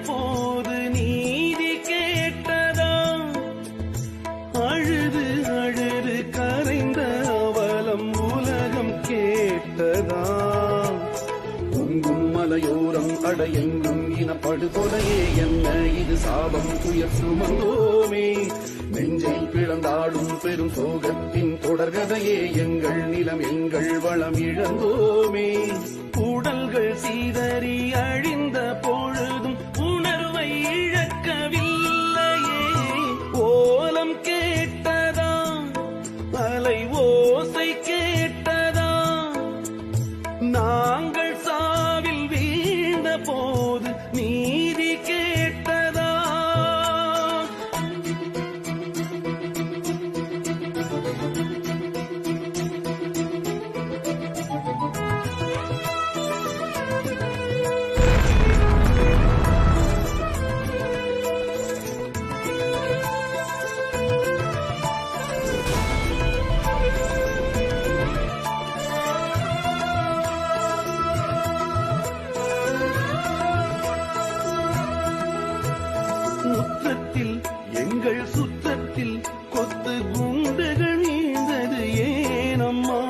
போது நீதி கேட்டதா? அழுது அழுது கரைந்த அவலம் உலகம் கேட்டதா? பொங்கும் மலையோரம் அடையெங்கும் இனப்படுகொலையே என்ன இது சாபம் துயர் சுமந்தோமே. நெஞ்சை பிளந்தாடும் பெரும் சோகத்தின் தொடர்கதையே எங்கள் நிலம் எங்கள் வளம் இழந்தோமே. உடல்கள் சீதறி அழிந்த பொழுதும் உணர்வை இழக்கவில்லையே. ஓலம் கேட்டதா? அலை ஓசை கேட்டதா? நாங்கள் சாவில் வீழ்ந்த போது நீதி கேட்டதா? முத்தத்தில் எங்கள் சுத்தத்தில் கொத்து குண்டுகள் நீந்தது ஏனம்மா?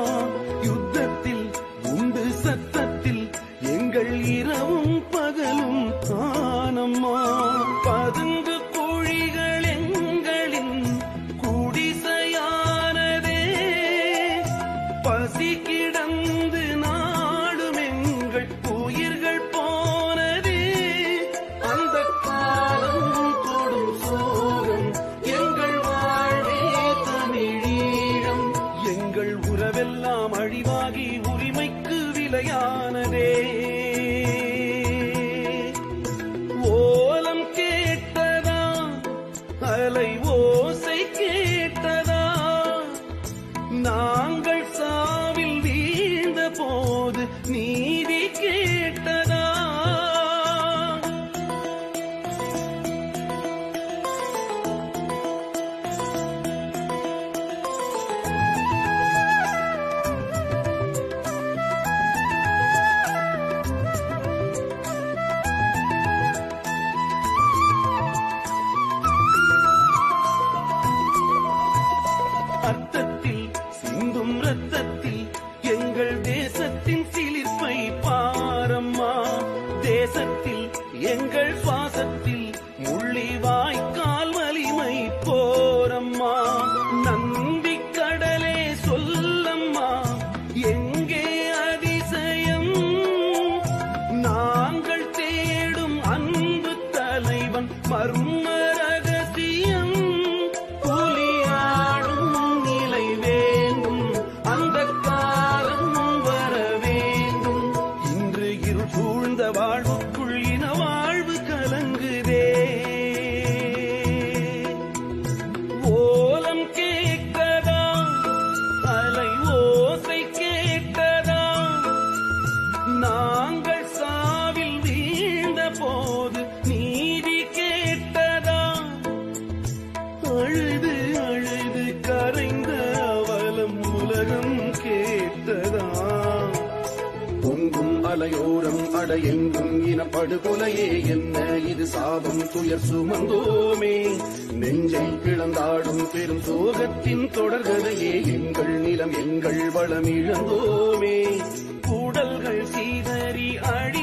யுத்தத்தில் குண்டு சத்தத்தில் எங்கள் இரவும் பகலும் ஆனம்மா. பதுங்கு குழிகள் எங்களின் குடிசையானதே. பசி கிடந்து நாடும் எங்கள் உயிர்கள் போனதே. அந்த காலம் கொடும் சோகம் எங்கள் வாழ்வே தமிழீழம். எங்கள் உறவெல்லாம் அழிவாகி உரிமைக்கு விலையானதே. ஓலம் கேட்டதா? அலை ஓசை கேட்டதா? நாங்கள் சாவில் வீழ்ந்த போது நீதி கேட்டதா? அர்த்தத்தில் சிந்தும் ரத்தத்தில் எங்கள் தேசத்தின் சிலிர்ப்பை பாரம்மா. தேசத்தில் எங்கள் சுவாசத்தில் முள்ளி வாய்க்கால் வலிமை போரம்மா. நம்பிக்கடலே சொல்லம்மா எங்கே அதிசயம்? நாங்கள் தேடும் அன்பு தலைவன் மர்ம ரகசியம். புலியாடும் நிலை வேண்டும், அந்த காலம் வர வேண்டும். இன்று இருள் சூழ்ந்த வாழ்வுக்குள் இன வாழ்வு கலங்குதே. ஓலம் கேட்கதா? அலை ஓசை கேட்கதா? நாங்கள் சாவில் வீழ்ந்த போது நீதி கேட்டதா? அழுது அழுது கரைந்த அவலம் உலகம் கேட்டதா? பொங்கும் அலையோரம் அடையெங்கும் இனப்படுகொலையே என்ன இது சாபம் துயர் சுமந்தோமே. நெஞ்சை பிளந்தாடும் பெரும் சோகத்தின் தொடர்கதையே எங்கள் நிலம் எங்கள் வளம் இழந்தோமே. உடல்கள் சீதறி அழி